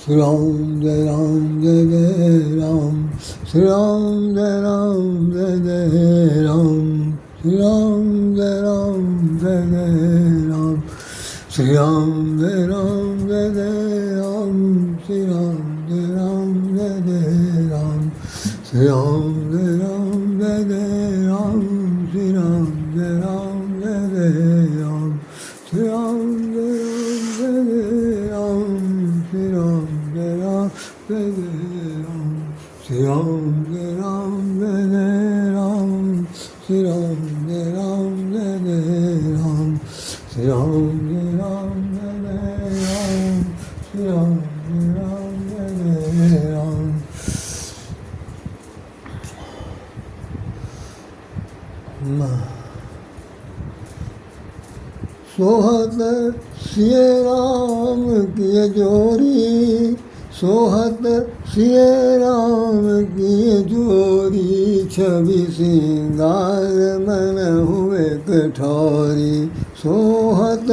श्री राम जय राम, श्री राम जय राम, श्री राम जय राम, श्री राम जय राम, श्री राम जय राम, श्री राम जय राम, श्री राम जय राम, श्री राम श्री राम जय राम, श्री राम जय राम, श्री राम जय राम, श्री राम जय राम। सोहत सिय राम की जोरी, सोहत सिय राम की जोरी, छवि सिंगार मन हुए कठोरी। सोहत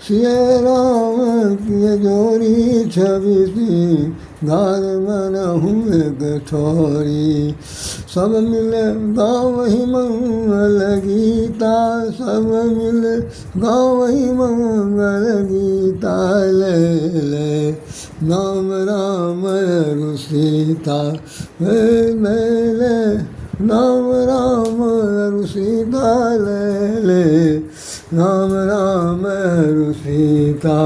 सिय राम की जोरी, छवि सिंगार मन हुए कठोरी। सब मिले गावहि मंगल गीता, सब मिले गावहि मंगल गीता, ले नाम राम रघु सीता, ले नाम राम रघु सीता, ले नाम राम रघु सीता।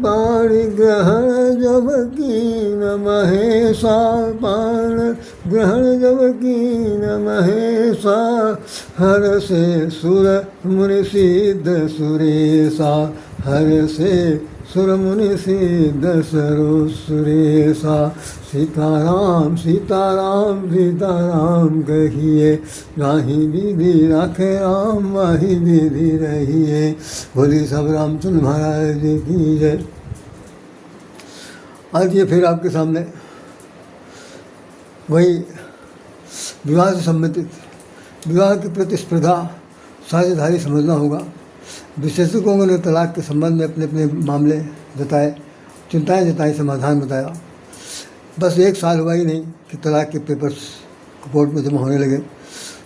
बाणी ग्रहण जब कीन महेशा, बाण ग्रहण जब कीन महेशा, हर से सुर मुनि सिद्ध सुरेशा, हर से सुर मुनि सिद्ध सरो सुरेशा। सीताराम सीताराम सीताराम कहिए, राही विधि राखे राम, माही विधि रहिए। बोली सब रामचंद्र महाराज जी की जय। आज ये फिर आपके सामने वही विवाह से संबंधित, विवाह की प्रतिस्पर्धा साझेदारी समझना होगा। विशेषज्ञों ने तलाक के संबंध में अपने अपने मामले जताए, चिंताएं जताई, समाधान बताया। बस एक साल हुआ ही नहीं कि तलाक के पेपर्स कोर्ट में जमा होने लगे।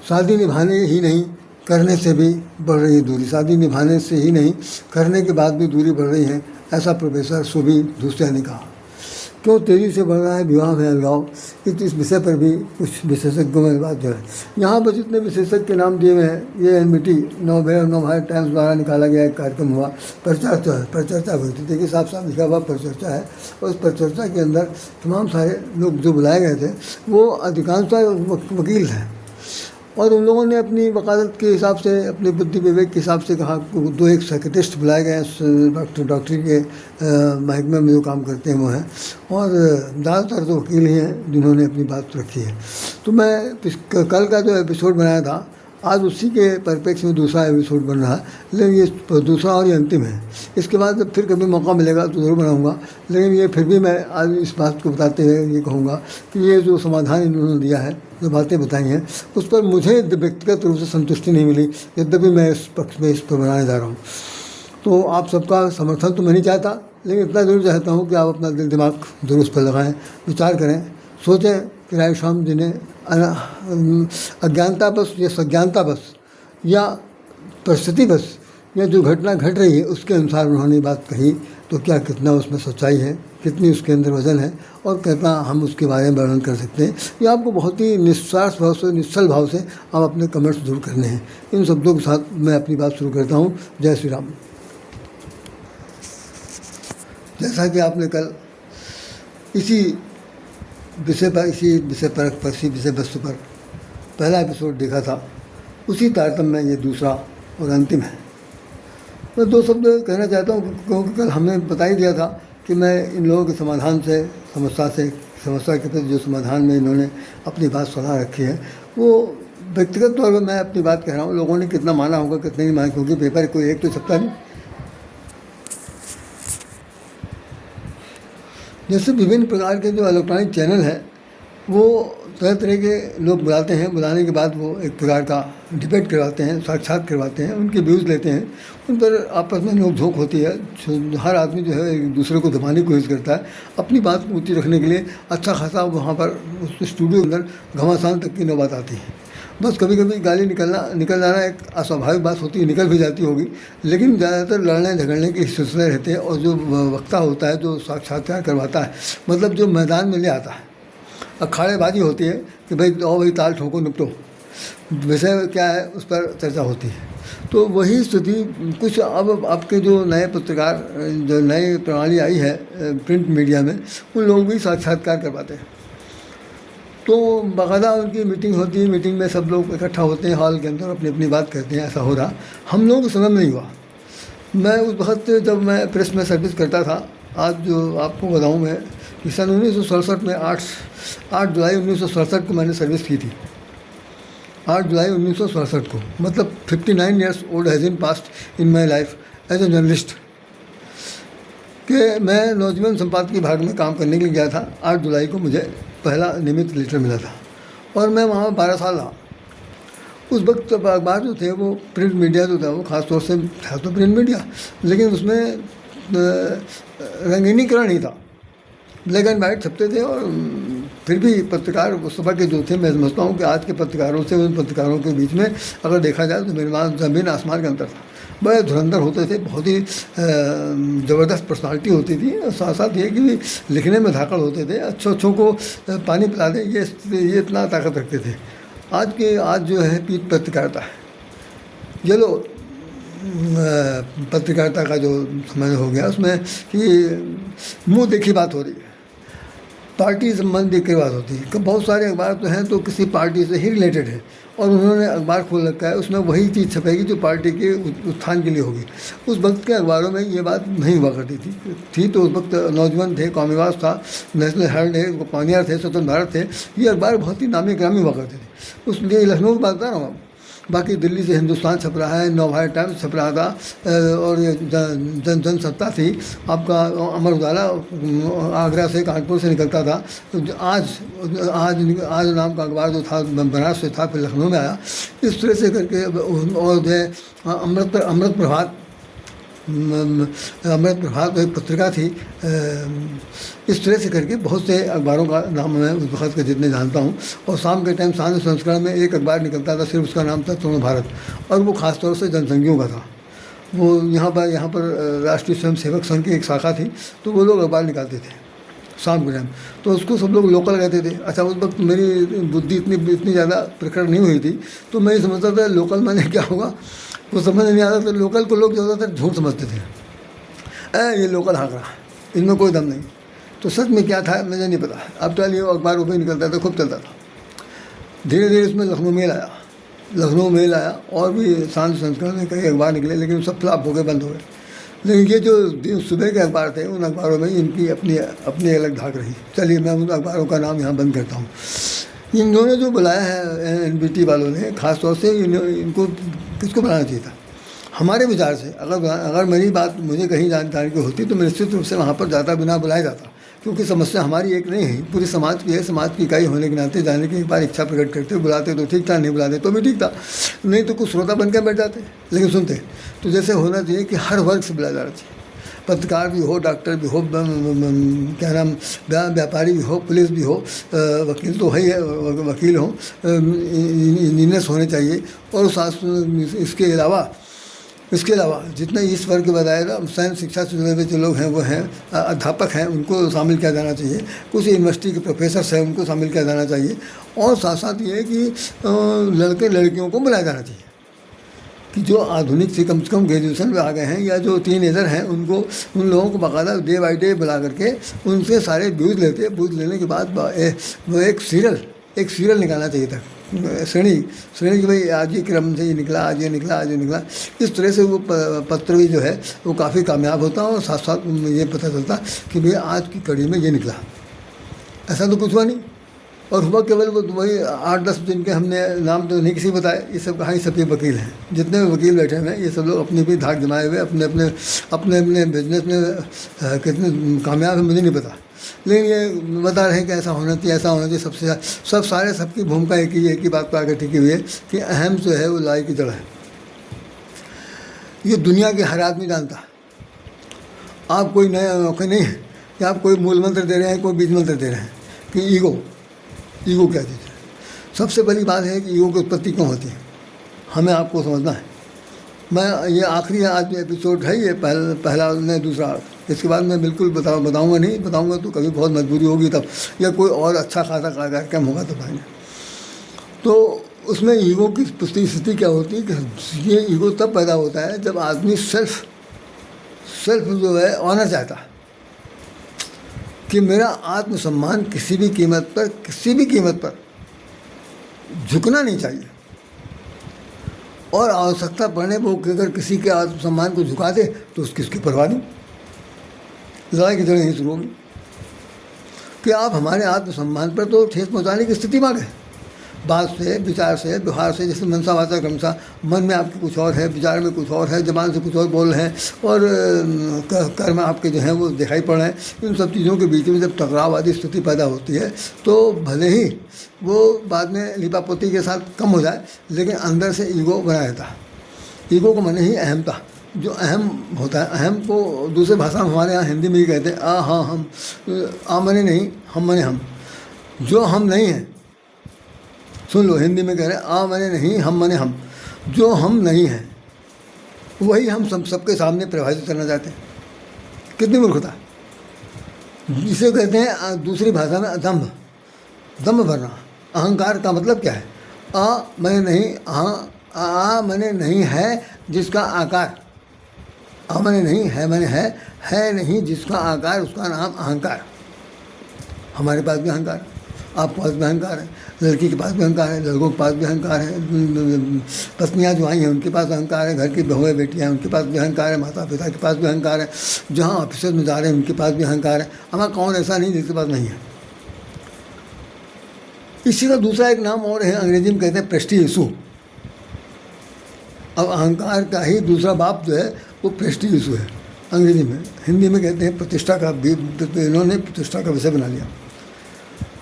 शादी निभाने ही नहीं करने से भी बढ़ रही है दूरी, शादी निभाने से ही नहीं करने के बाद भी दूरी बढ़ रही है, ऐसा प्रोफेसर सुबी दूसरे ने कहा। क्यों तेज़ी से बढ़ रहा है विवाह में अलगाव, इस विषय पर भी कुछ विशेषज्ञों में बात जो है। यहाँ पर जितने विशेषज्ञ के नाम दिए हुए हैं, ये एनबीटी नवभारत टाइम्स द्वारा निकाला गया एक कार्यक्रम हुआ, परिचर्चा हुई थी। देखिए साफ साफ लिखा हुआ परिचर्चा है, और उस परिचर्चा के अंदर तमाम सारे लोग जो बुलाए गए थे वो अधिकांशतः वकील हैं, और उन लोगों ने अपनी वकालत के हिसाब से, अपनी बुद्धि विवेक के हिसाब से कहा। दो एक साइकेट्रिस्ट बुलाए गए हैं, डॉक्टरी के महकमे में जो काम करते हैं वो हैं, और ज़्यादातर तो वकील ही हैं जिन्होंने अपनी बात रखी है। तो मैं कल का जो एपिसोड बनाया था, आज उसी के परिप्रेक्ष्य में दूसरा एपिसोड बन रहा है, लेकिन ये दूसरा और ये अंतिम है। इसके बाद जब फिर कभी मौका मिलेगा तो ज़रूर बनाऊंगा, लेकिन ये फिर भी मैं आज इस बात को बताते हुए ये कहूँगा कि ये जो समाधान इन्होंने दिया है, जो बातें बताई हैं, उस पर मुझे व्यक्तिगत रूप से संतुष्टि नहीं मिली, यद्यपि मैं इस पक्ष में इस पर बनाने जा रहा हूँ। तो आप सबका समर्थन तो मैं नहीं चाहता, लेकिन इतना ज़रूर चाहता हूँ कि आप अपना दिल दिमाग जरूर उस पर लगाएँ, विचार करें, सोचें कि राय श्याम जी ने अज्ञानतावश या सज्ञानतावश या परिस्थितिवश या जो घटना घट रही है उसके अनुसार उन्होंने बात कही, तो क्या कितना उसमें सच्चाई है, कितनी उसके अंदर वजन है, और कितना हम उसके बारे में वर्णन कर सकते हैं। ये आपको बहुत ही निस्वार्थ भाव से, निश्चल भाव से आप अपने कमेंट्स जरूर करने हैं। इन शब्दों के साथ मैं अपनी बात शुरू करता हूँ। जय श्री राम। जैसा कि आपने कल इसी विषय वस्तु पर पहला एपिसोड देखा था, उसी तारतम्य में ये दूसरा और अंतिम है। मैं दो शब्द कहना चाहता हूँ, क्योंकि कल हमने बता ही दिया था कि मैं इन लोगों के समाधान से, समस्या के प्रति जो समाधान में इन्होंने अपनी बात सलाह रखी है, वो व्यक्तिगत तौर पर मैं अपनी बात कह रहा हूँ। लोगों ने कितना माना होगा कितना नहीं माना, क्योंकि पेपर कोई एक तो छपता नहीं। जैसे विभिन्न प्रकार के जो इलेक्ट्रॉनिक चैनल हैं, वो तरह तरह के लोग बुलाते हैं, बुलाने के बाद वो एक प्रकार का डिबेट करवाते हैं, साक्षात करवाते हैं, उनके व्यूज़ लेते हैं, उन पर आपस में नोक-झोंक होती है। हर आदमी जो है एक दूसरे को दबाने की कोशिश करता है अपनी बात ऊँची रखने के लिए। अच्छा खासा वहाँ पर उस स्टूडियो के अंदर घमासान तक की नौबत आती है। बस कभी कभी गाली निकल जाना एक अस्वाभाविक बात होती है, निकल भी जाती होगी, लेकिन ज़्यादातर लड़ने झगड़ने के सिलसिले रहते हैं। और जो वक्ता होता है, जो साक्षात्कार करवाता है, मतलब जो मैदान में ले आता है, अखाड़ेबाजी होती है कि भाई आओ भाई ताल ठोको निपटो, विषय क्या है उस पर चर्चा होती है। तो वही स्थिति कुछ अब आपके जो नए पत्रकार, जो नई प्रणाली आई है प्रिंट मीडिया में, उन लोग भी साक्षात्कार करवाते हैं। तो बाकायदा उनकी मीटिंग होती है, मीटिंग में सब लोग इकट्ठा होते हैं हॉल के अंदर, अपनी अपनी बात करते हैं। ऐसा हो रहा हम लोग समय में नहीं हुआ। मैं उस वक्त जब मैं प्रेस में सर्विस करता था, आज जो आपको बताऊं मैं कि सन 1967 में 8 जुलाई 1967 को मैंने सर्विस की थी। 8 जुलाई 1967 को, मतलब 59 years old has been past in my life as a journalist. कि मैं नौजवान संपादकीय विभाग में काम करने के लिए गया था। 8 जुलाई को मुझे पहला नियमित लेटर मिला था और मैं वहाँ 12 साल रहा। उस वक्त अखबार जो थे वो प्रिंट मीडिया जो था वो ख़ास तौर से था तो प्रिंट मीडिया, लेकिन उसमें रंगीनीकरण नहीं था, ब्लैक एंड वाइट छपते थे। और फिर भी पत्रकार उस समय के जो थे, मैं समझता हूँ कि आज के पत्रकारों से उन पत्रकारों के बीच में अगर देखा जाए तो मेरे वहाँ ज़मीन आसमान का अंतर था। बड़े धुरंधर होते थे, बहुत ही ज़बरदस्त पर्सनालिटी होती थी। और साथ साथ ये कि लिखने में धाकड़ होते थे, अच्छों को पानी पिला दें, ये इतना ताकत रखते थे। आज जो है पीठ पत्रकारिता है, ये लो पत्रकारिता का जो समय हो गया उसमें कि मुंह देखी बात हो रही है, पार्टी संबंधी की बात होती है। बहुत सारे अखबार तो हैं तो किसी पार्टी से ही रिलेटेड है और उन्होंने अखबार खोल रखा है, उसमें वही चीज़ छपेगी जो पार्टी के उत्थान के लिए होगी। उस वक्त के अखबारों में ये बात नहीं हुआ करती थी। तो उस वक्त नौजवान थे, कौमीवास था, नेशनल हेराल्ड है, पानियर थे, स्वतंत्र भारत थे, ये अखबार बहुत ही नामी ग्रामी हुआ करते थे। उसलिए लखनऊ की बात बता रहा हूँ। बाकी दिल्ली से हिंदुस्तान छप रहा है, नवभारत टाइम्स छप रहा था, और ये जनसत्ता थी आपका, अमर उजाला आगरा से, कानपुर से निकलता था। आज नाम का अखबार जो था बनारस से था, फिर लखनऊ में आया। इस तरह से करके, और जो है अमृत प्रभात एक पत्रिका थी। इस तरह से करके बहुत से अखबारों का नाम मैं उस वक्त के जितने जानता हूँ। और शाम के टाइम सांझ संस्करण में एक अखबार निकलता था, सिर्फ उसका नाम था तरुण भारत, और वो ख़ास तौर से जनसंघियों का था। वो यहाँ पर राष्ट्रीय स्वयं सेवक संघ की एक शाखा थी, तो वो लोग अखबार निकालते थे शाम के टाइम, तो उसको सब लोग लोकल कहते थे। अच्छा, उस वक्त मेरी बुद्धि इतनी ज़्यादा प्रखर नहीं हुई थी, तो मैं समझता था लोकल माने क्या होगा, वो समझ नहीं आता। तो लोकल को लोग ज़्यादातर झूठ समझते थे, ये लोकल हाँक रहा, इनमें कोई दम नहीं। तो सच में क्या था मुझे नहीं पता। अब तो ये अखबार ऊपर निकलता था, खूब चलता था। धीरे धीरे इसमें लखनऊ मेल आया और भी सांझ संस्करण में कई अखबार निकले, लेकिन सब फ्लॉप हो गए, बंद हो गए। लेकिन ये जो सुबह के अखबार थे, उन अखबारों में इनकी अपनी अलग धाक रही। चलिए मैं उन अखबारों का नाम यहाँ बंद करता हूँ। इन्होंने जो बुलाया है एनबीटी वालों ने, ख़ास तौर से इनको किसको बुलाना चाहिए था? हमारे विचार से अगर मेरी बात मुझे कहीं जानकारी की होती तो मैं निश्चित रूप से वहाँ पर ज़्यादा बिना बुलाया जाता, क्योंकि समस्या हमारी एक नहीं है, पूरी समाज की है। समाज की इकाई होने के नाते जाने की एक बार इच्छा प्रकट करते, बुलाते तो ठीक था, नहीं बुलाते तो भी ठीक था, नहीं तो कुछ श्रोता बनकर बैठ जाते, लेकिन सुनते। तो जैसे होना चाहिए कि हर वर्ग से बुलाया जाना चाहिए, पत्रकार भी हो, डॉक्टर भी हो, क्या नाम, व्यापारी भी हो, पुलिस भी हो, वकील तो है, वकील हो, इंजीनियर्स होने चाहिए। और इसके अलावा जितने इस वर्ग के बताए ना, साइंस शिक्षा से जुड़े हुए जो लोग हैं वो हैं, अध्यापक हैं, उनको शामिल किया जाना चाहिए। कुछ यूनिवर्सिटी के प्रोफेसर्स हैं, उनको शामिल किया जाना चाहिए। और साथ साथ ये है कि लड़के लड़कियों को बुलाया जाना चाहिए कि जो आधुनिक से कम ग्रेजुएशन में आ गए हैं या जो टीनेजर हैं, उन लोगों को बाकायदा डे बाई डे बुला करके उनसे सारे व्यूज़ लेते। व्यूज़ लेने के बाद वो एक सीरियल निकालना चाहिए था, श्रेणी कि भाई आज ये क्रम से ये निकला, आज ये निकला। इस तरह से वो पत्र भी जो है वो काफ़ी कामयाब होता है। और साथ साथ ये पता चलता कि भाई आज की कड़ी में ये निकला। ऐसा तो कुछ हुआ नहीं, और हुआ केवल वो वही 8-10 जिनके हमने नाम तो नहीं किसी बताए, ये सब कहाँ, ये सब ये वकील हैं, जितने भी वकील बैठे हुए हैं ये सब लोग अपनी भी धाक जमाए हुए अपने अपने अपने अपने बिजनेस में कितने कामयाब हैं मुझे नहीं पता, लेकिन ये बता रहे हैं कि ऐसा होना चाहिए, ऐसा होना चाहिए। सबसे सब सारे सबकी भूमिका एक ही बात पर आकर टिकी हुई है कि अहम जो है वो लाई की जड़ है। ये दुनिया के हर आदमी जानता। आप कोई नया मौके नहीं है कि आप कोई मूल मंत्र दे रहे हैं, कोई बीज मंत्र दे रहे हैं कि ईगो क्या चीज़ है। सबसे बड़ी बात है कि ईगो की उत्पत्ति क्यों होती है, हमें आपको समझना है। मैं ये आखिरी आज एपिसोड है, ये पहला नहीं दूसरा, इसके बाद मैं बिल्कुल बताऊंगा तो कभी बहुत मजबूरी होगी तब, या कोई और अच्छा खासा कार्यक्रम होगा तब आएंगे। तो उसमें ईगो की स्थिति क्या होती है कि ये ईगो तब पैदा होता है जब आदमी सेल्फ जो है ऑनर चाहता है कि मेरा आत्मसम्मान किसी भी कीमत पर झुकना नहीं चाहिए, और आवश्यकता पड़ने पर अगर किसी के आत्मसम्मान को झुका दे तो उसकी परवाह नहीं। लड़ाई की जड़ यहीं शुरू होगी कि आप हमारे आत्मसम्मान पर तो ठेस पहुँचाने की स्थिति में आ गए, बात से, विचार से, व्यवहार से। जैसे मनसा वाचा क्रमशः, मन में आपके कुछ और है, विचार में कुछ और है, जबान से कुछ और बोल रहे हैं, और कर्म आपके जो हैं वो दिखाई पड़ रहे हैं। इन सब चीज़ों के बीच में जब टकराव आदि स्थिति पैदा होती है तो भले ही वो बाद में लिपापोती के साथ कम हो जाए, लेकिन अंदर से ईगो बना रहता है। ईगो को माने ही अहमता, जो अहम होता है। अहम को दूसरे भाषा में हमारे यहाँ हिंदी में ही कहते हैं हम, आ मने नहीं, हम मने हम। जो हम नहीं हैं, सुन लो, हिंदी में कह रहे हैं आ मने नहीं, हम मने हम। जो हम नहीं हैं वही हम सबके सामने परिभाषित करना चाहते हैं। कितनी मूर्खता, जिसे कहते हैं दूसरी भाषा में दम्भ भरना। अहंकार का मतलब क्या है? आ मने नहीं, आ मने नहीं है जिसका आकार, आ मने नहीं, है मने है नहीं जिसका आकार, उसका नाम अहंकार। हमारे पास भी अहंकार है, आपके पास भी अहंकार है, लड़की के पास भी अहंकार है, लड़कों के पास भी अहंकार है, पत्नियां जो आई हैं उनके पास अहंकार है, घर की बहुएं बेटियां हैं उनके पास भी अहंकार है, माता पिता के पास भी अहंकार है, जहाँ ऑफिस में जा रहे हैं उनके पास भी अहंकार है। हमारा कौन ऐसा नहीं जिसके पास नहीं है। इसी का दूसरा एक नाम और है, अंग्रेजी में कहते हैं प्रेस्टीज। अब अहंकार का ही दूसरा बाप जो है वो प्रेस्टीज है अंग्रेजी में। हिंदी में कहते हैं प्रतिष्ठा का, इन्होंने प्रतिष्ठा का विषय बना लिया।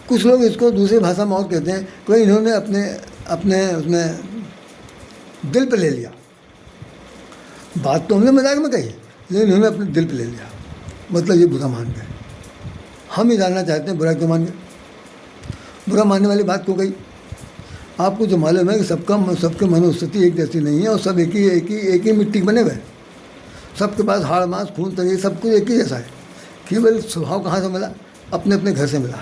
कुछ लोग इसको दूसरी भाषा में और कहते हैं कोई इन्होंने अपने उसमें दिल पे ले लिया। बात तो हमने मजाक में कही, लेकिन इन्होंने अपने दिल पे ले लिया, मतलब ये बुरा मान गए। हम ही जानना चाहते हैं बुरा क्यों मान गए, बुरा मानने वाली बात क्यों कही। आपको जो मालूम है कि सबके मनोस्थिति एक जैसी नहीं है, और सब एक ही मिट्टी के बने हुए, सबके पास हाड़ मांस खून तरीके सब कुछ एक ही जैसा है। केवल स्वभाव कहाँ से मिला? अपने अपने घर से मिला,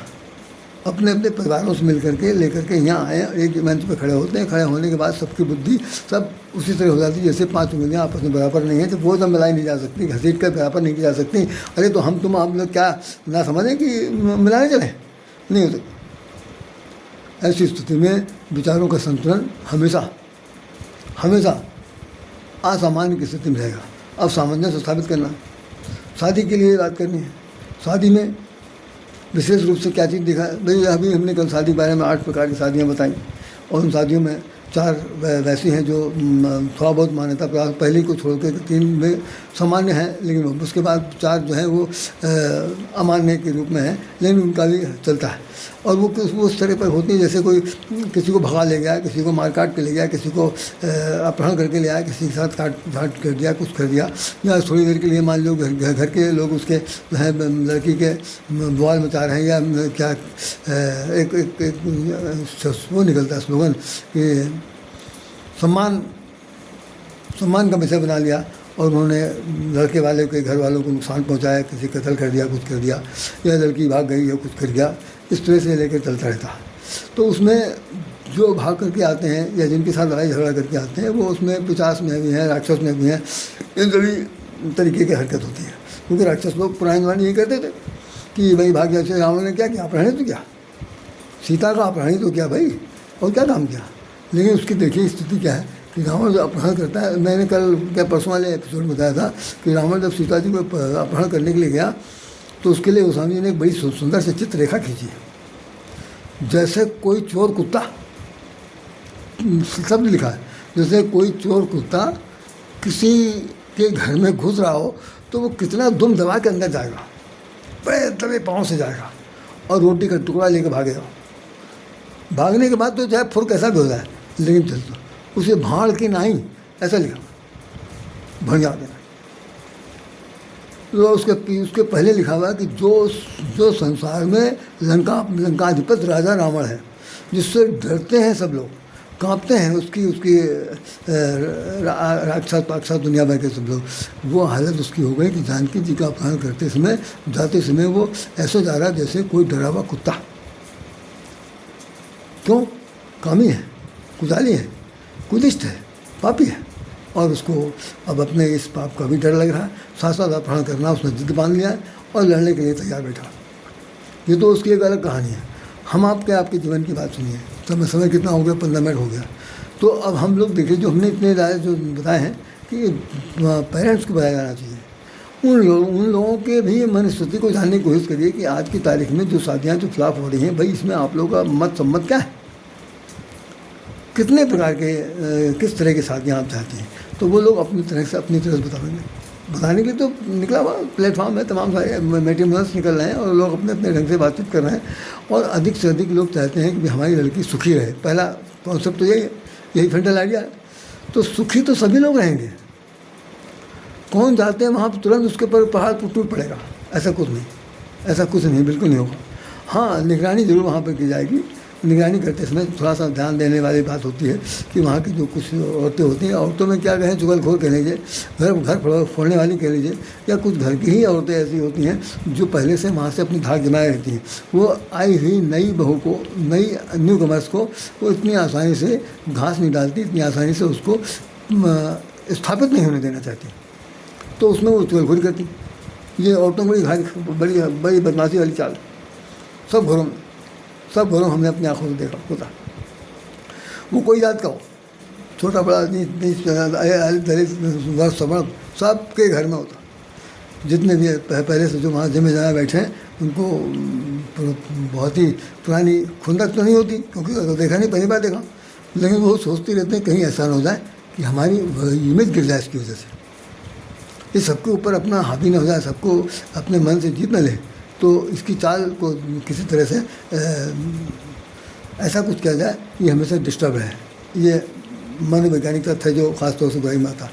अपने अपने परिवारों से मिल करके लेकर के यहाँ आए, एक मंच पर खड़े होते हैं। खड़े होने के बाद सबकी बुद्धि सब उसी तरह हो जाती है जैसे 5 उंगलियाँ आपस में बराबर नहीं है, तो वो सब मिलाई नहीं जा सकती, घसीट कर बराबर नहीं की जा सकती। अरे तो हम लोग क्या ना समझें कि मिलाने चले? नहीं हो सकता। ऐसी स्थिति में विचारों का संतुलन हमेशा असामान्य की स्थिति में रहेगा। अब सामंजस्य स्थापित करना, शादी के लिए बात करनी है। शादी में विशेष रूप से क्या चीज़ दिखा भाई, अभी हमने कल शादी के बारे में 8 प्रकार की शादियाँ बताई, और उन शादियों में 4 वैसी हैं जो थोड़ा बहुत मान्यता प्राप्त, पहली को छोड़ के 3 में सामान्य है, लेकिन उसके बाद 4 जो है वो अमान्य के रूप में है, लेकिन उनका भी चलता है। और वो उस तरह पर होती है जैसे कोई किसी को भगा ले गया, किसी को मार काट के ले गया, किसी को अपहरण करके ले आया, किसी के साथ काट झाट कर दिया, कुछ कर दिया, या थोड़ी देर के लिए मान लो घर के लोग उसके लड़की के बवाल मचा रहे हैं, या क्या एक वो निकलता है स्लोगन कि सम्मान का विषय बना लिया, और उन्होंने लड़के वाले के घर वालों को नुकसान पहुंचाया, किसी कत्ल कर दिया, कुछ कर दिया, या लड़की भाग गई या कुछ कर दिया, इस तरह से लेकर चलता रहता है। तो उसमें जो भाग करके आते हैं या जिनके साथ लड़ाई झगड़ा करके आते हैं, वो उसमें पिशाच में भी हैं, राक्षस में भी हैं, इन सभी तरीके की हरकत होती है। क्योंकि राक्षस लोग पुराने जमाने यही करते थे कि भाई भाग जैसे रावण ने क्या किया, अपहरण तो क्या, सीता का अपहरण तो क्या भाई, और क्या काम किया। लेकिन उसकी देखिए स्थिति क्या है कि रावण जो अपहरण करता है, मैंने कल क्या परसों वाले एपिसोड में बताया था कि रावण जब सीता जी को अपहरण करने के लिए गया तो उसके लिए गोस्वामी जी ने एक बड़ी सुंदर से चित्ररेखा खींची। जैसे कोई चोर कुत्ता, शब्द लिखा है, जैसे कोई चोर कुत्ता किसी के घर में घुस रहा हो तो वो कितना दुम दबा के अंदर जाएगा, बड़े दबे पाँव से जाएगा और रोटी का टुकड़ा लेके भागेगा। भागने के बाद तो चाहे फुर कैसा भी हो जाए, लेकिन चल तो उसे भाड़ की नहीं, ऐसा लिखा भंजा देना। तो उसके पहले लिखा हुआ है कि जो संसार में लंकाधिपति राजा रावण है, जिससे डरते हैं सब लोग, कांपते हैं उसकी राक्षस दुनिया भर के सब लोग, वो हालत उसकी हो गई कि जानकी जी का अपहरण करते समय, जाते समय वो ऐसे जा रहा जैसे कोई डरा हुआ कुत्ता। क्यों? कामी है, कुदाली है, कुदिष्ट है, पापी है, और उसको अब अपने इस पाप का भी डर लग रहा है। साथ साथ अपहरण करना उसने जिद बांध लिया है और लड़ने के लिए तैयार बैठा। ये तो उसकी एक अलग कहानी है। हम आपके जीवन की बात सुनिए। समय कितना हो गया? 15 मिनट हो गया। तो अब हम लोग देखिए, जो हमने इतने राय जो बताए हैं कि पेरेंट्स को बताया जाना चाहिए, उन लोगों के भी मनस्थिति को जानने की कोशिश करिए कि आज की तारीख में जो शादियाँ जो फ्लॉप हो रही हैं, भाई इसमें आप लोगों का मत सम्मत क्या है? कितने प्रकार के किस तरह की शादियाँ आप चाहते हैं? तो वो लोग अपनी तरह से अपनी तरह से बताएंगे। बताने के लिए तो निकला हुआ प्लेटफॉर्म है, तमाम सारे मेटीरियल्स निकल रहे हैं और लोग अपने अपने ढंग से बातचीत कर रहे हैं, और अधिक से अधिक लोग चाहते हैं कि हमारी लड़की सुखी रहे। पहला कॉन्सेप्ट तो यही है, यही फंडल आइडिया है। तो सुखी तो सभी लोग रहेंगे, कौन जाते हैं वहाँ पर तुरंत उसके ऊपर पहाड़ टूट पड़ेगा, ऐसा कुछ नहीं, ऐसा कुछ नहीं, बिल्कुल नहीं होगा। हाँ, निगरानी जरूर वहाँ पर की जाएगी। निगरानी करते समय थोड़ा सा ध्यान देने वाली बात होती है कि वहाँ की जो कुछ औरतें होती हैं, औरतों में क्या कहें, चुगलखोर कह लीजिए, घर फोड़ने वाली कह लीजिए, या कुछ घर की ही औरतें ऐसी होती हैं जो पहले से वहाँ से अपनी धाक जमाए रहती हैं। वो आई हुई नई बहू को, नई न्यू कमर्स को वो इतनी आसानी से घास नहीं डालती, इतनी आसानी से उसको स्थापित नहीं होने देना चाहती, तो उसमें वो चुगलखोरी करती। ये औरतों को बड़ी बदमाशी वाली चाल सब घरों हमने अपनी आंखों से देखा होता। वो कोई जात का हो, छोटा बड़ा दलित समण, सबके घर में होता। जितने भी पहले से जो वहाँ जमे जमा बैठे हैं, उनको बहुत ही पुरानी खुंदक तो नहीं होती, क्योंकि तो देखा नहीं, पहली बार देखा, लेकिन वो सोचती रहते हैं कहीं ऐसा ना हो जाए कि हमारी इमेज गिर जाए इसकी वजह से, ये सबके ऊपर अपना हावी न हो जाए, सबको अपने मन से जीत न ले। तो इसकी चाल को किसी तरह से ऐसा कुछ किया जाए, ये हमेशा डिस्टर्ब है। ये मनोवैज्ञानिक तथ्य है जो ख़ासतौर से बड़ी माता,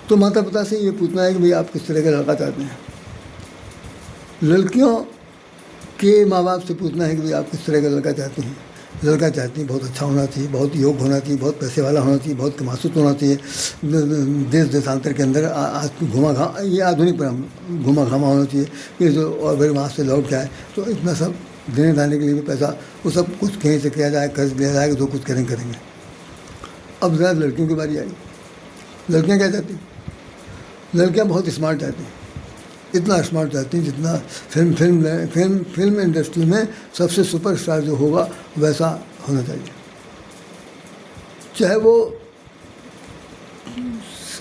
तो माता पिता से ये पूछना है कि भाई आप किस तरह का लड़का चाहते हैं। लड़कियों के माँ बाप से पूछना है कि भाई आप किस तरह का लड़का चाहते हैं। लड़का चाहती है बहुत अच्छा होना चाहिए, बहुत योग्य होना चाहिए, बहुत पैसे वाला होना चाहिए, बहुत कमासुत होना चाहिए, देश देशांतर के अंदर आज ये आधुनिक घुमा घामा होना चाहिए, ये जो, और फिर वहाँ से लौट के आए तो इतना सब देने दाने के लिए भी पैसा, वो सब कुछ कहीं से किया जाए, कर्ज लिया जाएगा, जो कुछ करेंगे। अब ज़रा लड़कियों की बारी आई। लड़कियाँ क्या चाहती हैं? लड़कियाँ बहुत स्मार्ट चाहती हैं, इतना स्मार्ट चाहती हैं जितना फिल्म इंडस्ट्री में सबसे सुपरस्टार जो होगा वैसा होना चाहिए। चाहे वो,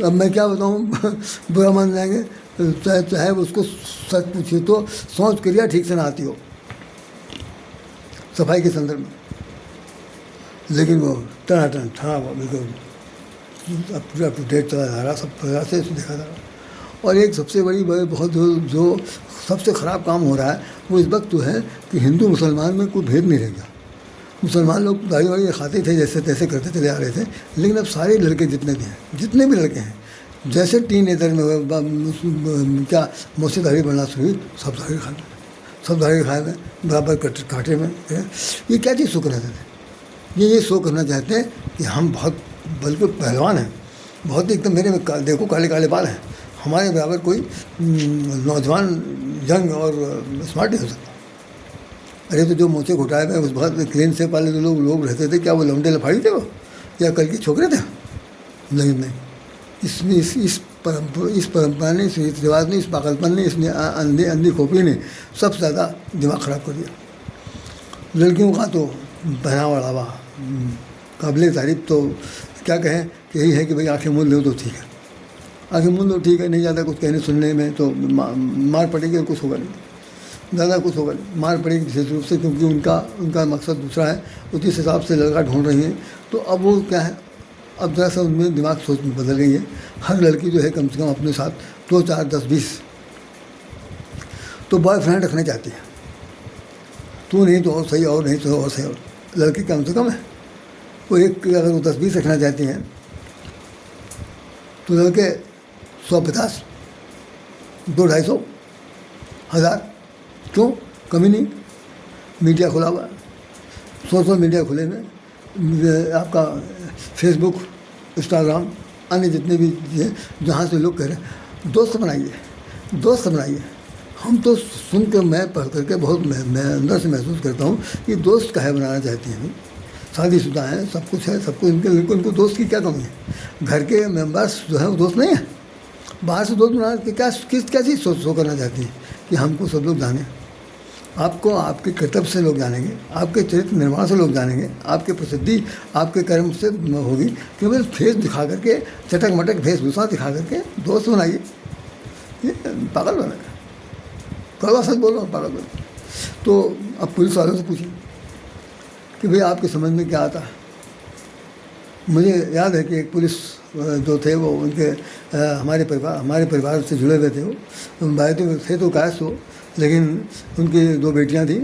अब मैं क्या बताऊँ बुरा मान जाएंगे, चाहे उसको सच पूछिए तो सोच क्रिया ठीक से ना आती हो सफाई के संदर्भ में, लेकिन वो टनाटन ठा बिल्कुल अप टू डेट चला जा रहा, सब प्रकार से देखा जा रहा। और एक सबसे बड़ी बहुत जो सबसे ख़राब काम हो रहा है वो इस वक्त तो है कि हिंदू मुसलमान में कोई भेद नहीं रह गया। मुसलमान लोग दाढ़ी वाड़ी खाते थे, जैसे तैसे करते चले आ रहे थे, लेकिन अब सारे लड़के जितने भी लड़के हैं, जैसे टीनेजर में क्या मोसे दाढ़ी बनना शुरू हुई, सब दाढ़ी खाए में बराबर कांटे में। ये क्या चीज़ शो करना चाहते हैं? ये शो करना चाहते हैं कि हम बहुत बल्कि पहलवान हैं, बहुत एकदम, मेरे में देखो काले काले बाल हैं, हमारे बराबर कोई नौजवान यंग और स्मार्ट नहीं हो सकता। अरे तो जो मोचे घुटाए हुए उस बहुत क्लीन से वाले जो लोग रहते थे, क्या वो लौंडे लफाड़ी थे वो, या कल के छोकरे थे? नहीं। इसमें इस परंपरा ने, इस रीति रिवाज ने, इस पागलपन ने, इसने अंधी खोपड़ी ने सबसे ज़्यादा दिमाग ख़राब कर दिया। लड़कियों का तो पहनावा ओढ़ावा काबिल तारीफ, तो क्या कहें कि यही है कि भाई आंखें मूंद लो तो ठीक है, आंखें मूंद लो ठीक है, नहीं ज़्यादा कुछ कहने सुनने में तो मार पड़ेगी और कुछ होगा नहीं। ज़्यादा कुछ होगा नहीं, मार पड़ेगी विशेष रूप से, क्योंकि उनका मकसद दूसरा है। उसी हिसाब से लड़का ढूंढ रही हैं। तो अब वो क्या है, अब जरा सा उनमें दिमाग सोच में बदल गई है। हर लड़की जो है कम से कम अपने साथ 2, 4, 10, 20 तो बॉयफ्रेंड रखना चाहती है। तू नहीं तो और सही, और नहीं तो और सही, और लड़की कम से कम है वो एक, अगर वो 10, 20 रखना चाहती हैं तो लड़के 100, 50, 200, 250, 1000, क्यों कमी नहीं। मीडिया खुला हुआ है, सोशल मीडिया खुले में, आपका फेसबुक, इंस्टाग्राम, अन्य जितने भी हैं जहाँ से लोग कह रहे हैं दोस्त बनाइए, दोस्त बनाइए। हम तो सुन कर, मैं पढ़ करके बहुत मैं अंदर से महसूस करता हूँ कि दोस्त काहे बनाना चाहती हैं। शादीशुदा हैं, सब कुछ है, सब कुछ, उनको दोस्त की क्या कमी है। घर के मेंबर्स जो है वो दोस्त नहीं है, बाहर से दोस्त बना के क्या चीज़ सोच करना चाहती हैं कि हमको सब लोग जाने। आपको आपके कर्तव्य से लोग जानेंगे, आपके चरित्र निर्माण से लोग जानेंगे, आपके प्रसिद्धि आपके कर्म से होगी। केवल फेस दिखा करके, चटक मटक वेशभूषा दिखा करके दोस्त बनाइए, ये पागल बना। कड़वा सच बोल रहा हूँ, पागल बना। तो अब पुलिस वालों से पूछें कि भाई आपके समझ में क्या आता है। मुझे याद है कि एक पुलिस जो थे वो उनके हमारे परिवार से जुड़े हुए थे। वो भाई तो थे तो कायस हो, लेकिन उनकी 2 बेटियां थी,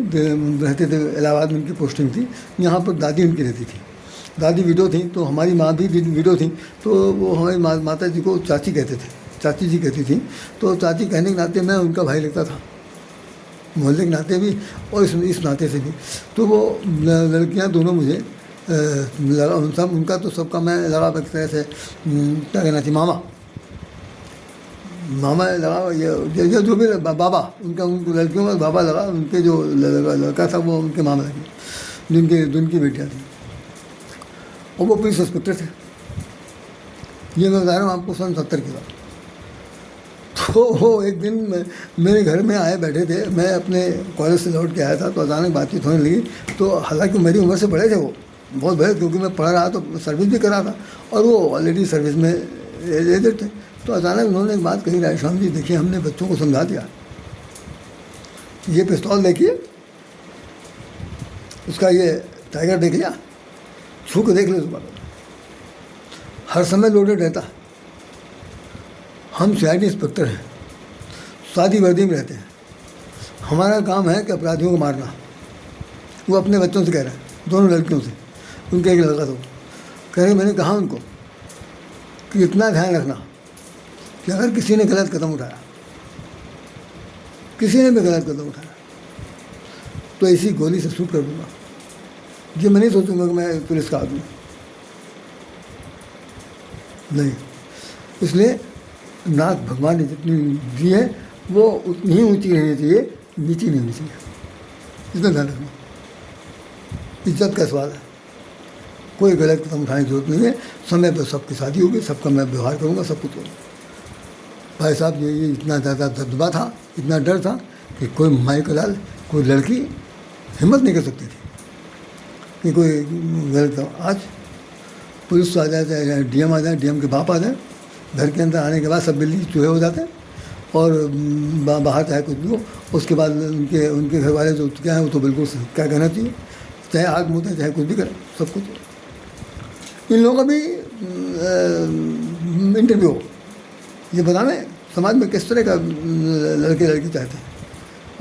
रहते थे इलाहाबाद में, उनकी पोस्टिंग थी। यहाँ पर दादी उनकी रहती थी, दादी विडो थी, तो हमारी माँ भी विडो थी। तो वो हमारी माता जी को चाची कहते थे, चाची जी कहती थी। तो चाची कहने के नाते मैं उनका भाई लगता था, मोहल्ले के नाते भी और इस नाते से भी। तो वो लड़कियाँ दोनों मुझे सब, उनका तो सबका मैं लगा एक तरह से, क्या कहना चाहिए, मामा लगा, ये जो भी बाबा, उनको लड़कियों का बाबा लगा। उनके जो लड़का था वो उनके मामा लगे, जिनकी बेटियाँ थी, और वो पुलिस इंस्पेक्टर थे। ये मैं बता रहा हूँ आपको, सन 70 की बात। तो वो एक दिन मेरे घर में आए बैठे थे, मैं अपने कॉलेज से लौट के आया था, तो अचानक बातचीत होने लगी। तो हालांकि मेरी उम्र से बड़े थे वो, बहुत बड़े, क्योंकि मैं पढ़ रहा तो सर्विस भी कर रहा था, और वो ऑलरेडी सर्विस में एजेड थे। तो अचानक उन्होंने एक बात कही, रायश्याम जी देखिए, हमने बच्चों को समझा दिया, ये पिस्तौल देखिए, उसका ये टाइगर देख लिया, छू के देख लो, हर समय लोडेड रहता। हम सीआईडी इंस्पेक्टर हैं, सादी वर्दी में रहते हैं, हमारा काम है कि अपराधियों को मारना। वो अपने बच्चों से कह रहे हैं, दोनों लड़कियों से, उनके एक लड़का तो कह रहे, मैंने कहा उनको कि इतना ध्यान रखना कि अगर किसी ने गलत कदम उठाया, किसी ने भी गलत कदम उठाया, तो इसी गोली से शूट कर दूँगा। ये मैं नहीं सोचूंगा कि मैं पुलिस का आदमी नहीं। इसलिए नाक भगवान ने जितनी दी है वो उतनी ही ऊंची रहनी चाहिए, नीची नहीं होनी चाहिए। इसमें ध्यान रखना, इज्जत का सवाल है, कोई गलत कदम उठाने की जरूरत नहीं है। समय पर सबकी शादी होगी, सबका मैं व्यवहार करूँगा, सब कुछ होगा। भाई साहब, ये इतना ज़्यादा दबदबा था, इतना डर था कि कोई माई का लाल, कोई लड़की हिम्मत नहीं कर सकती थी कि कोई गलत। आज पुलिस आ जाए, चाहे डीएम आ जाए, डीएम के बाप आ जाए, घर के अंदर आने के बाद सब बिल्ली चूहे हो जाते हैं, और बाहर चाहे कुछ भी हो, उसके बाद उनके घर वाले जो क्या है वो तो बिल्कुल क्या कहना चाहिए, चाहे आग मुँह चाहे कुछ भी करें, सब कुछ। इन लोगों का भी इंटरव्यू हो, ये बताने समाज में किस तरह का लड़के लड़की चाहते हैं,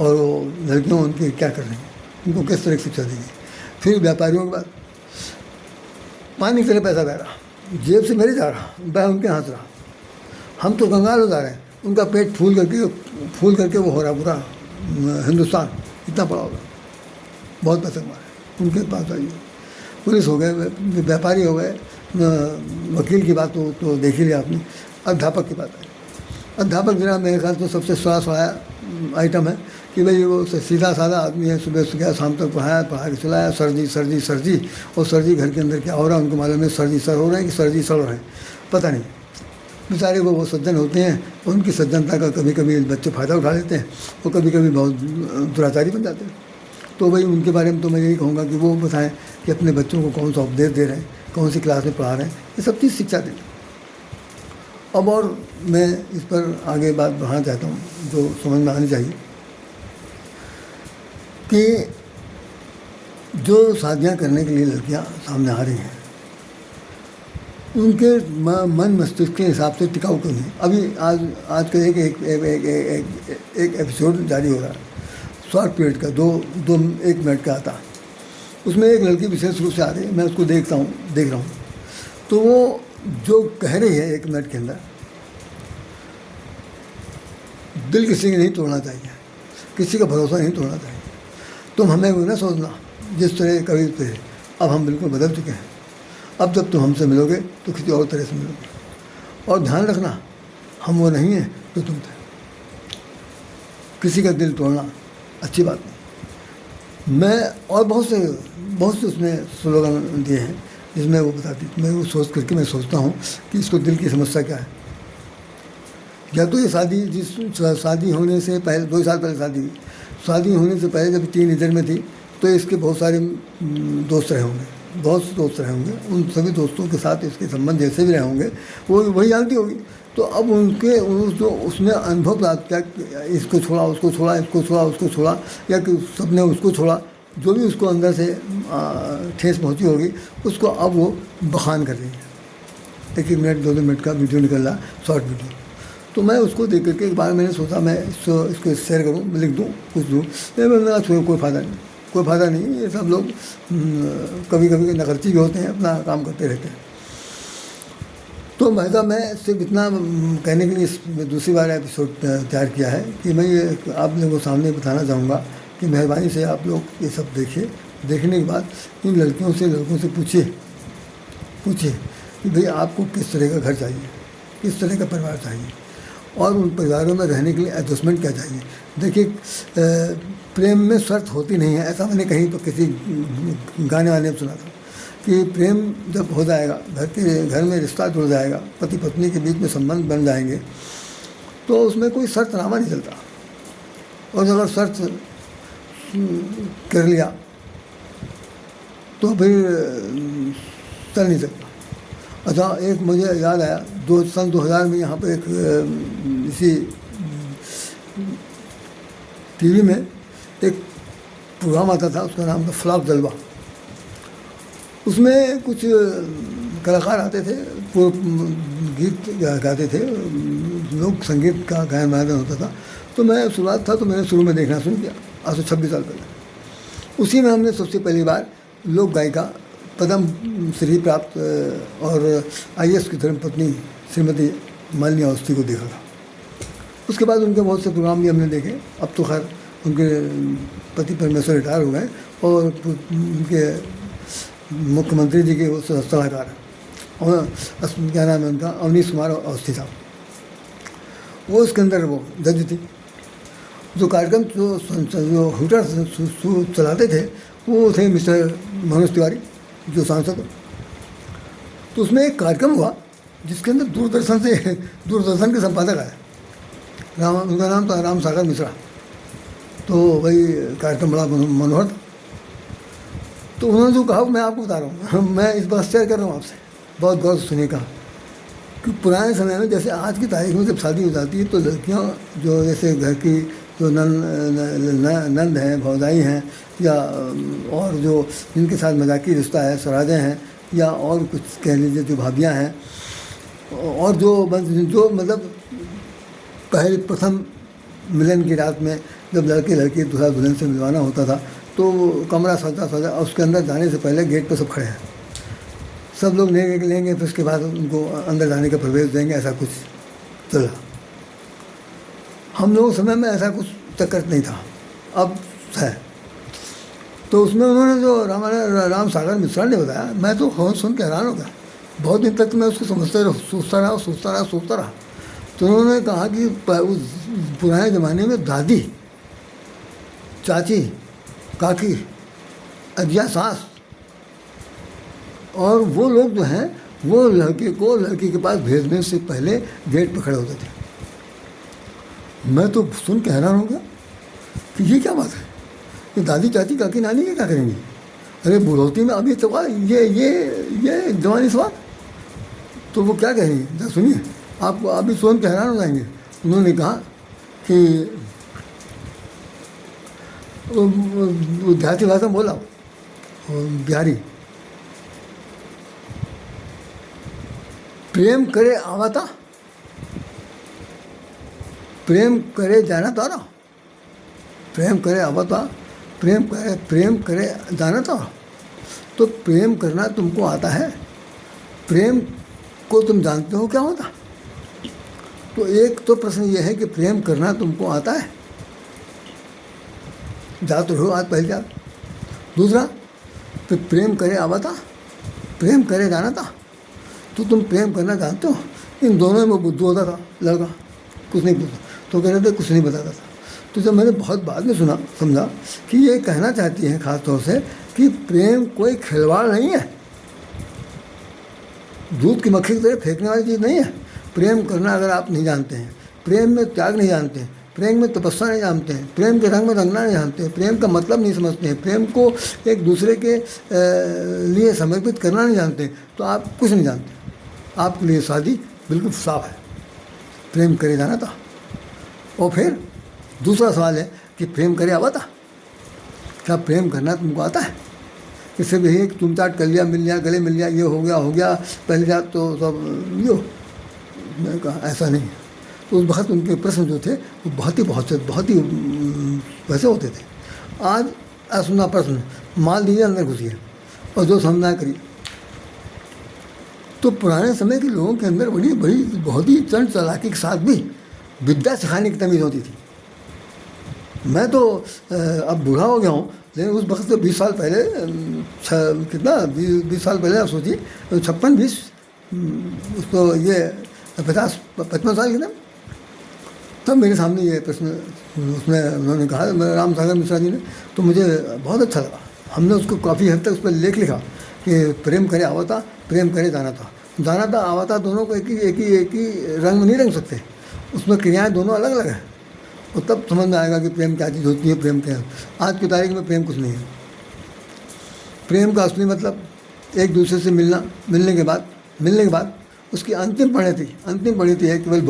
और वो लड़कियों उनके क्या कर रही हैं, उनको किस तरह की शिक्षा देगी। फिर व्यापारियों के बाद पानी की तरह पैसा बह रहा, जेब से मेरे जा रहा, बह उनके हाथ रहा। हम तो कंगाल हो जा रहे हैं, उनका पेट फूल करके वो हो रहा पूरा हिंदुस्तान इतना बड़ा होगा, बहुत पैसे कमाए उनके पास। आइए, पुलिस हो गए, व्यापारी हो गए, वकील की बात तो देख ही लिया आपने। अध्यापक की बात है, अध्यापक जरा मेरे ख्याल से सबसे सड़ा आइटम है कि भाई वो सीधा साधा आदमी है, सुबह से गया शाम तक पढ़ा के चलाया, सर्दी सर्दी सर्दी, और सर्दी घर के अंदर क्या हो रहा है उनको मालूम है, सर्दी सड़ हो रहे हैं कि सर्दी सड़ रहे हैं, पता नहीं। बेचारे वो सज्जन होते हैं, उनकी सज्जनता का कभी कभी बच्चे फ़ायदा उठा लेते हैं, और कभी कभी बहुत दुराचारी बन जाते हैं। तो भाई उनके बारे में तो मैं यही कहूँगा कि वो बताएं कि अपने बच्चों को कौन सा उपदेश दे रहे हैं, कौन सी क्लास में पढ़ा रहे हैं, ये सब चीज़ शिक्षा दें। अब और मैं इस पर आगे बात बढ़ाना चाहता हूँ जो समझ में आनी चाहिए कि जो शादियाँ करने के लिए लड़कियाँ सामने आ रही हैं उनके मन मस्तिष्क के हिसाब से टिकाऊ क्यों नहीं। अभी आज का एक एपिसोड जारी हो रहा है, शॉर्ट पीरियड का, 1 मिनट का आता। उसमें एक लड़की विशेष रूप से आ रही है, मैं उसको देख रहा हूँ। तो वो जो कह रही है 1 मिनट के अंदर, दिल किसी का नहीं तोड़ना चाहिए, किसी का भरोसा नहीं तोड़ना चाहिए। तुम हमें वो ना सोचना जिस तरह कभी थे, अब हम बिल्कुल बदल चुके हैं। अब जब तुम हमसे मिलोगे तो किसी और तरह से मिलोगे, और ध्यान रखना हम वो नहीं हैं जो तुम थे। किसी का दिल तोड़ना अच्छी बात नहीं। मैं और बहुत से उसमें स्लोगन दिए हैं जिसमें वो बताती, मैं वो सोच करके मैं सोचता हूँ कि इसको दिल की समस्या क्या है। या तो ये शादी होने से पहले 2 साल पहले शादी होने से पहले जब टीनेजर में थी तो इसके बहुत सारे दोस्त रहे होंगे, बहुत से दोस्त रहे होंगे। उन सभी दोस्तों के साथ इसके संबंध जैसे भी रहे होंगे वो वही जानती होगी। तो अब उनके जो उसने अनुभव प्राप्त किया, इसको छोड़ा, उसको छोड़ा, इसको छोड़ा, उसको छोड़ा, या कि सबने उसको छोड़ा, जो भी उसको अंदर से ठेस पहुंची होगी उसको अब वो बखान कर रही है। 1 मिनट 2 मिनट का वीडियो निकल रहा, शॉर्ट वीडियो। तो मैं उसको देख करके एक बार मैंने सोचा मैं इसको शेयर करूँ, लिख दूँ, कुछ दूँ। मैंने कहा कोई फ़ायदा नहीं, ये सब लोग कभी कभी नकलची भी होते हैं, अपना काम करते रहते हैं। तो मैं सिर्फ इतना कहने के लिए दूसरी बार एपिसोड तैयार किया है कि मैं ये आप लोगों को सामने बताना चाहूँगा कि मेहरबानी से आप लोग ये सब देखिए। देखने के बाद इन लड़कों से पूछिए कि भाई आपको किस तरह का घर चाहिए, किस तरह का परिवार चाहिए, और उन परिवारों में रहने के लिए एडजस्टमेंट क्या चाहिए। देखिए प्रेम में शर्त होती नहीं है, ऐसा मैंने कहीं तो किसी गाने वाने में सुना था कि प्रेम जब हो जाएगा, घर में रिश्ता जुड़ जाएगा, पति पत्नी के बीच में संबंध बन जाएंगे, तो उसमें कोई शर्तनामा नहीं चलता। और अगर शर्त कर लिया तो फिर चल नहीं सकता। अच्छा, एक मुझे याद आया, सन 2000 में यहाँ पर एक इसी टीवी में एक प्रोग्राम आता था, उसका नाम था फ्लॉक जलवा। उसमें कुछ कलाकार आते थे, वो गीत गाते थे, लोक संगीत का गायन वायन होता था। तो मैं शुरुआत था तो मैंने शुरू में देखना शुरू किया, आज से 26 साल पहले। उसी में हमने सबसे पहली बार लोक गायिका पद्म श्री प्राप्त और IAS की धर्मपत्नी श्रीमती मालिनी अवस्थी को देखा था। उसके बाद उनके बहुत से प्रोग्राम भी हमने देखे। अब तो खैर उनके पति परमेश्वर रिटायर हो गए और उनके मुख्यमंत्री जी के वो सलाहकार हैं, और क्या नाम है उनका, अवनीश कुमार अवस्थी साहब। वो इसके अंदर वो जज थी। जो कार्यक्रम जो हुटर चलाते थे वो थे मिस्टर मनोज तिवारी, जो सांसद। तो उसमें एक कार्यक्रम हुआ जिसके अंदर दूरदर्शन के संपादक आए, उनका नाम था राम सागर मिश्रा। तो वही कार्यक्रम बड़ा मनोहर था। तो उन्होंने जो कहा मैं आपको बता रहा हूँ, मैं इस बात शेयर कर रहा हूँ आपसे, बहुत गौर से सुनिएगा। कि पुराने समय में जैसे आज की तारीख में जब शादी हो जाती है तो लड़कियाँ जो जैसे घर की जो नंद हैं, भौजाई हैं, या और जो जिनके साथ मजाकी रिश्ता है, सराजें हैं, या और कुछ कह लीजिए जो भाभियाँ हैं, और जो मतलब पहले प्रथम मिलन की रात में जब लड़की दूसरा दुल्हन से मिलवाना होता था तो कमरा सजा और उसके अंदर जाने से पहले गेट पर सब खड़े हैं, सब लोग लेंगे फिर उसके बाद उनको अंदर जाने का प्रवेश देंगे, ऐसा कुछ चला। हम लोगों समय में ऐसा कुछ चक्कर नहीं था, अब है। तो उसमें उन्होंने जो राम सागर मिश्रा ने बताया, मैं तो सुन के हैरान हो गया। बहुत दिन तक मैं उसको सोचता रहा। तो उन्होंने कहा कि पुराने ज़माने में दादी, चाची, काकी, अजिया सास, और वो लोग जो हैं वो लड़की के पास भेजने से पहले गेट पर खड़े होते थे। मैं तो सुन के हैरान हो गया कि ये क्या बात है, ये दादी, चाची, काकी, नानी ये क्या करेंगी? अरे बुढ़ौती में अभी सवाल ये जवानी सवाल। तो वो क्या कहेंगे, जरा सुनिए, आप अभी सुन के हैरान हो जाएंगे। उन्होंने कहा कि वो देहाती भाषा में बोला बिहारी, प्रेम करे आवता, प्रेम करे जाना तारा, प्रेम करे आवता, प्रेम करे जाना तारा। तो प्रेम करना तुमको आता है, प्रेम को तुम जानते हो क्या होता? तो एक तो प्रश्न ये है कि प्रेम करना तुमको आता है, जाते हो आज पहली बात। दूसरा, तो प्रेम करे आवता, प्रेम करे जाना था। तो तुम प्रेम करना जानते हो? इन दोनों में बुद्धू होता था लड़का, कुछ नहीं पूछता। तो कह रहे थे कुछ नहीं बताता था। तो जब मैंने बहुत बाद में सुना, समझा कि ये कहना चाहती हैं ख़ास तौर से कि प्रेम कोई खिलवाड़ नहीं है, दूध की मक्खी की तरह फेंकने वाली चीज़ नहीं है। प्रेम करना अगर आप नहीं जानते हैं, प्रेम में त्याग नहीं जानते हैं, प्रेम में तपस्या नहीं जानते हैं, प्रेम के रंग में रंगना नहीं जानते हैं, प्रेम का मतलब नहीं समझते हैं, प्रेम को एक दूसरे के लिए समर्पित करना नहीं जानते हैं, तो आप कुछ नहीं जानते। आपके लिए शादी बिल्कुल साफ है, प्रेम करे जाना था। और फिर दूसरा सवाल है कि प्रेम करे आता, क्या प्रेम करना तुमको आता है? इससे भी एक तुम चाट कर लिया, मिल लिया, गले मिल लिया, ये हो गया, पहले रात तो सब यो। मैंने कहा ऐसा नहीं। तो उस वक्त उनके प्रश्न जो थे वो बहुत ही वैसे होते थे। आज असुना प्रश्न माल दीजिए, अंदर घुसिए और जो समझना करिए। तो पुराने समय के लोगों के अंदर बड़ी बहुत ही चंड चालाकी के साथ भी विद्या सिखाने की तमीज़ होती थी। मैं तो अब बूढ़ा हो गया हूँ, लेकिन उस वक्त तो 20 साल पहले, कितना 20 साल पहले आप सोचिए, 56-20 उसको ये 50-55 साल के ना, तब मेरे सामने ये प्रश्न उसमें उन्होंने कहा, राम सागर मिश्रा जी ने। तो मुझे बहुत अच्छा लगा। हमने उसको काफ़ी हद तक उस पर लेख लिखा कि प्रेम करे आवता, प्रेम करे जाना था आवता दोनों को एक ही रंग में नहीं रंग सकते, उसमें क्रियाएं दोनों अलग अलग हैं। और तब समझ में आएगा कि प्रेम क्या चीज़ होती है, प्रेम क्या है। आज की तारीख में प्रेम कुछ नहीं है। प्रेम का असली मतलब एक दूसरे से मिलने के बाद उसकी अंतिम परिणति है केवल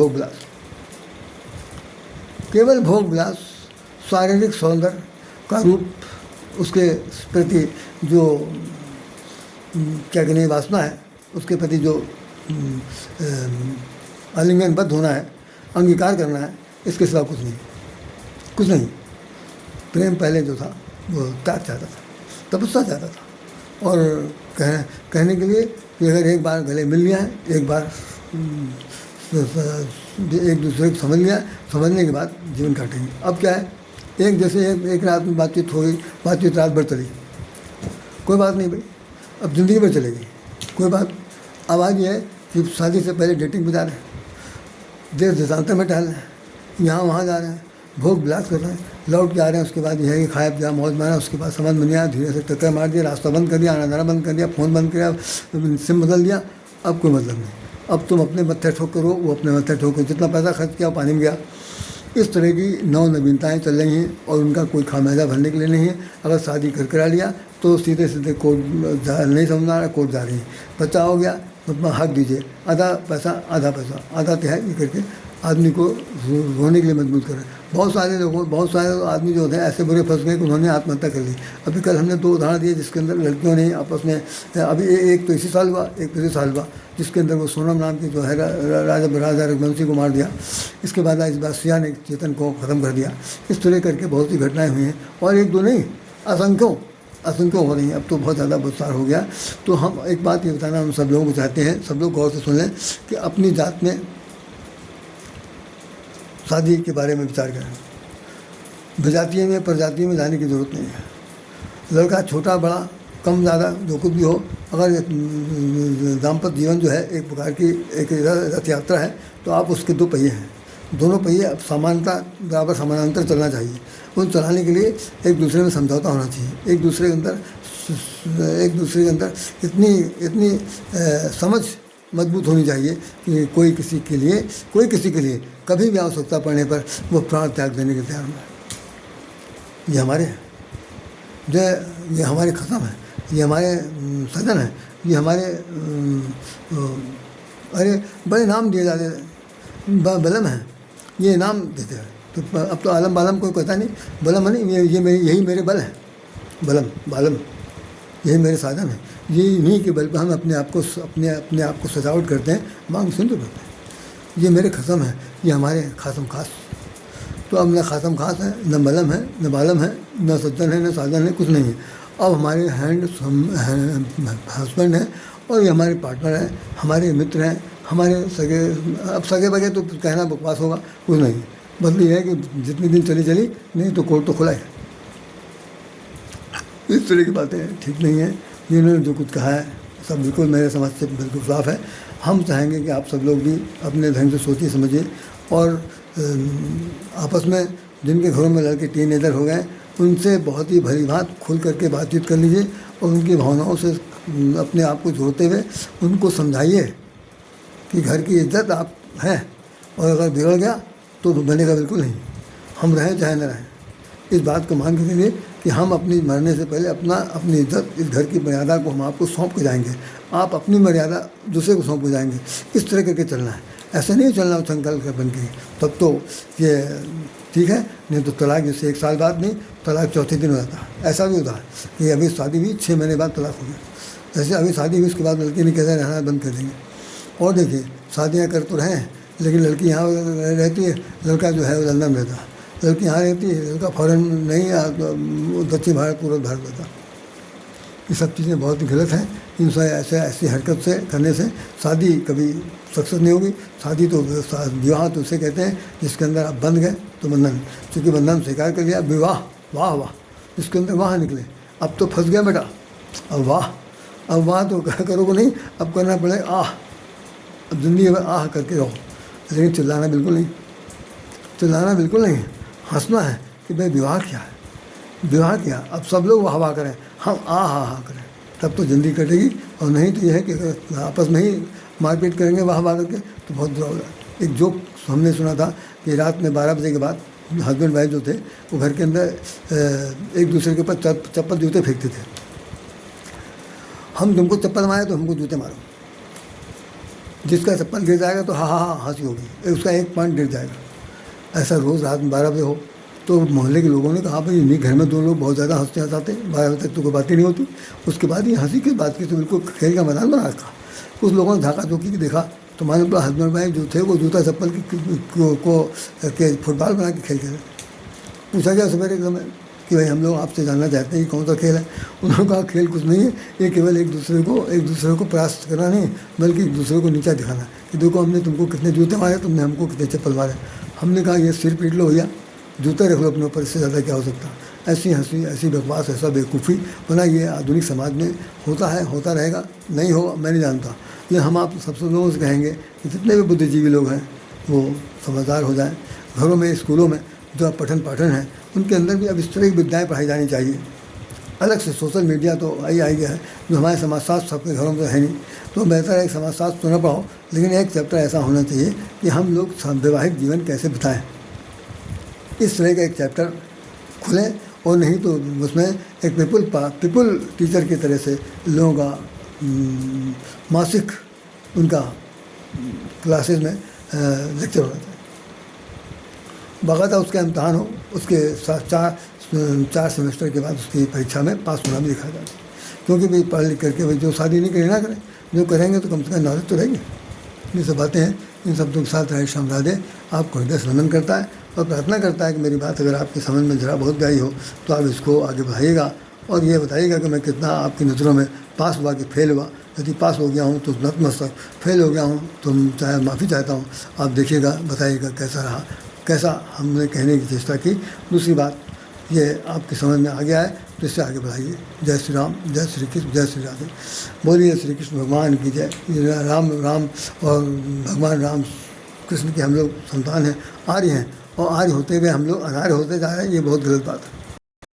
भोग विलास, शारीरिक सौंदर्य का रूप, उसके प्रति जो क्या कहने वासना है, उसके प्रति जो आलिंगनबद्ध होना है, अंगीकार करना है, इसके सिवा कुछ नहीं। प्रेम पहले जो था वो त्याग चाहता था, तपस्या चाहता था। और कहने के लिए कि अगर एक बार गले मिल लिया है, एक बार एक दूसरे को समझने के बाद जीवन काटेंगे। अब क्या है, एक रात में बातचीत हो गई, बातचीत रात भर चली, कोई बात नहीं भाई, अब ज़िंदगी भर चलेगी, कोई बात। अब आज ये है कि शादी से पहले डेटिंग पे जा रहे हैं, देश देशांतर में टहल रहे हैं, यहाँ वहाँ जा रहे हैं, भोग विलास कर रहे हैं, लौट के आ रहे हैं। उसके बाद यह है कि खाया पिया मौज मारा, उसके बाद समझ में नहीं आया, धीरे से टक्कर मार दिया, रास्ता बंद कर दिया, आना जाना बंद कर दिया, फ़ोन बंद किया, सिम बदल दिया। अब कोई मतलब नहीं। अब तुम अपने मत्थे ठोक करो, वो अपने मत्थे ठोक करो, जितना पैसा खर्च किया पानी में गया। इस तरह की नवीनताएँ चल रही हैं और उनका कोई खामियाजा भरने के लिए नहीं है। अगर शादी करा लिया तो सीधे कोर्ट नहीं समझ आ रहा, कोर्ट जा रही है। बच्चा हो गया तो अपना हक दीजिए, आधा पैसा आधा तिहाई ये करके आदमी को रोने के लिए मजबूर करें। बहुत सारे आदमी जो होते हैं ऐसे बुरे फंस गए कि उन्होंने आत्महत्या कर ली। अभी कल हमने 2 उदाहरण दिए जिसके अंदर लड़कियों ने आपस में, अभी एक तो इसी साल हुआ, एक पिछले साल हुआ, जिसके अंदर वो सोनम नाम की जो है राजा रघुवंशी को मार दिया। इसके बाद इस बार सिया ने चेतन को ख़त्म कर दिया। इस तरह करके बहुत सी घटनाएँ हुई हैं और एक दो नहीं, असंख्यों हो रही हैं। अब तो बहुत ज़्यादा विस्तार हो गया। तो हम एक बात ये बताना हम सब लोगों को चाहते हैं, सब लोग गौर से सुन लें कि अपनी जात में शादी के बारे में विचार करें। विजातीय में प्रजातीय में जाने की ज़रूरत नहीं है। लड़का छोटा बड़ा कम ज़्यादा जो कुछ भी हो, अगर दाम्पत्य जीवन जो है एक प्रकार की एक रथ यात्रा है, तो आप उसके 2 पहिए हैं, दोनों पहिए अब समानता बराबर समानांतर चलना चाहिए। उन चलाने के लिए एक दूसरे में समझौता होना चाहिए, एक दूसरे के अंदर इतनी समझ मजबूत होनी चाहिए कि कोई किसी के लिए कभी भी आवश्यकता पड़ने पर वो प्राण त्याग देने के तैयार हो। ये हमारे ख़त्म है, ये हमारे सजन है, ये हमारे अरे बड़े नाम दिए जाते, बलम है, ये नाम देते हैं। तो अब तो आलम बालम कोई कहता नहीं, बलम है नहीं, ये मेरी यही मेरे बल है, बलम बालम यही मेरे साधन है। ये इन्हीं के बल पर हम अपने आप को सजावट करते हैं, मांग सिंदूर करते हैं। ये मेरे खसम है, ये हमारे खासम खास। तो अब न खासम खास है, न बलम है, न बालम है, न सज्जन है, न साधन है, कुछ नहीं है। अब हमारे हस्बैंड हैं और ये हमारे पार्टनर हैं, हमारे मित्र हैं, हमारे सगे। अब सगे बगे तो कहना बकवास होगा, कुछ नहीं। बस ये है कि जितनी दिन चली नहीं तो कोर्ट तो खुला है। इस तरह की बातें ठीक नहीं है। इन्होंने जो कुछ कहा है सब बिल्कुल मेरे समझ से बिल्कुल साफ है। हम चाहेंगे कि आप सब लोग भी अपने ढंग से सोचिए समझिए और आपस में जिनके घरों में लड़के टीनेजर हो गए उनसे बहुत ही भली भांति खुल करके बातचीत कर लीजिए और उनकी भावनाओं से अपने आप को जोड़ते हुए उनको समझाइए कि घर की इज्जत आप हैं और अगर बिगड़ गया तो बनेगा बिल्कुल नहीं। हम रहें चाहे न रहें, इस बात को मान के चलिए कि हम अपनी मरने से पहले अपनी इज्जत, इस घर की मर्यादा को हम आपको सौंप के जाएंगे, आप अपनी मर्यादा दूसरे को सौंप के जाएंगे। इस तरह करके चलना है, ऐसे नहीं चलना संकल्प बन के। तब तो ये ठीक है, नहीं तो तलाक जैसे 1 साल बाद नहीं, तलाक चौथे दिन हो जाता है। ऐसा भी होता है कि अभी शादी हुई 6 महीने बाद तलाक हो गया। जैसे अभी शादी हुई उसके बाद लड़की नहीं कहते रहना बंद कर देंगे। और देखिए शादियाँ कर तो रहे हैं लेकिन लड़की यहाँ रहती है, लड़का जो है वो लंदन रहता है। लड़की यहाँ रहती है, लड़का फॉरेन नहीं या दक्षिण भारत पूर्व भारत रहता। ये सब चीज़ें बहुत ही गलत हैं। इनसे ऐसी हरकत से करने से शादी कभी सक्सेस नहीं होगी। शादी तो विवाह तो उसे कहते हैं जिसके अंदर आप बंध गए तो बंधन, चूँकि बंधन स्वीकार कर लिया, विवाह वाह वाह, जिसके अंदर वाह निकले। अब तो फंस गया बेटा, अब वाह तो करोगे नहीं, अब करना पड़ेगा आह। अब ज़िंदगी में आह करके रहो, लेकिन चिल्लाना बिल्कुल नहीं। हंसना है कि भाई विवाह क्या है, विवाह क्या, अब सब लोग वाह वाह करें, हम हा करें, तब तो ज़िंदगी कटेगी। और नहीं तो यह है कि अगर आपस में ही मारपीट करेंगे वाह वाह करके तो बहुत बुरा होगा। एक जोक हमने सुना था कि रात में 12 बजे के बाद हस्बैंड वाइफ जो थे वो घर के अंदर एक दूसरे के ऊपर चप्पल जूते फेंकते थे। हम तुमको चप्पल मारे तो हमको जूते मारो, जिसका चप्पल गिर जाएगा तो हाँ हंसी होगी, उसका 1 पॉइंट गिर जाएगा। ऐसा रोज़ रात में 12 बजे हो। तो मोहल्ले के लोगों ने कहा भाई नहीं, घर में 2 लोग बहुत ज़्यादा हंसते 12 बजे तक तो कोई बात ही नहीं होती। उसके बाद ये हंसी की बात की तो बिल्कुल खेल का मैदान बना रखा। कुछ लोगों ने झाँका झोंकी की देखा तो मानो तो हस्बैंड वाइफ जो थे वो जूता चप्पल के फुटबॉल बना के खेल रहे। पूछा गया सवेरे के समय कि भाई हम लोग आपसे जानना चाहते हैं कि कौन सा खेल है। उन्होंने कहा खेल कुछ नहीं है, ये केवल एक दूसरे को प्रयास करना नहीं बल्कि एक दूसरे को नीचा दिखाना कि देखो हमने तुमको कितने जूते मारे, तुमने हमको कितने चप्पल मारे। हमने कहा ये सिर पीट लो भैया, जूते रख लो अपने ऊपर, इससे ज़्यादा क्या हो सकता। ऐसी हंसी, ऐसी बकवास, ऐसा बेवकूफ़ी बना ये आधुनिक समाज में होता है, होता रहेगा, नहीं हो मैं नहीं जानता। लेकिन हम आप सबसे लोगों से कहेंगे कि जितने भी बुद्धिजीवी लोग हैं वो समझदार हो जाएं। घरों में, स्कूलों में जो पठन पाठन है उनके अंदर भी अब इस तरह की विद्याएँ पढ़ाई जानी चाहिए। अलग से सोशल मीडिया तो आई गया है जो हमारे समाजशास्त्र सबके घरों में है नहीं, तो बेहतर है समाजशास्त्र तो न पढ़ो लेकिन एक चैप्टर ऐसा होना चाहिए कि हम लोग वैवाहिक जीवन कैसे बिताएं, इस तरह का एक चैप्टर खुले। और नहीं तो उसमें एक पीपुल टीचर की तरह से लोगों का मासिक उनका क्लासेस में लेक्चर होना चाहिए। बाकायदा उसका इम्तहान हो, उसके साथ 4 सेमेस्टर के बाद उसकी परीक्षा में पास होना भी दिखा जाता है। क्योंकि भाई पढ़ लिख करके भाई जो शादी नहीं करें ना करें, जो करेंगे तो कम से कम नॉलेज तो रहेगी। ये सब बातें हैं, इन शब्दों के साथ राधे श्याम राधे आपको हृदय से नमन करता है और प्रार्थना करता है कि मेरी बात अगर आपकी समझ में जरा बहुत गई हो तो आप इसको आगे बढ़ाइएगा और ये बताइएगा कि मैं कितना आपकी नज़रों में पास हुआ कि फेल हुआ। यदि पास हो गया हूँ तो नतमस्तक, फेल हो गया हूँ तो चाहे माफ़ी चाहता हूँ। आप देखिएगा, बताइएगा कैसा रहा, कैसा हमने कहने की चेष्टा की। दूसरी बात ये आपकी समझ में आ गया है तो इससे आगे बढ़ाइए। जय श्री राम, जय श्री कृष्ण, जय श्री राधे। बोलिए श्री कृष्ण भगवान की जय। राम और भगवान राम कृष्ण के हम लोग संतान हैं, आर्य हैं और आर्य होते हुए हम लोग अनार्य होते जा रहे हैं, ये बहुत गलत बात है।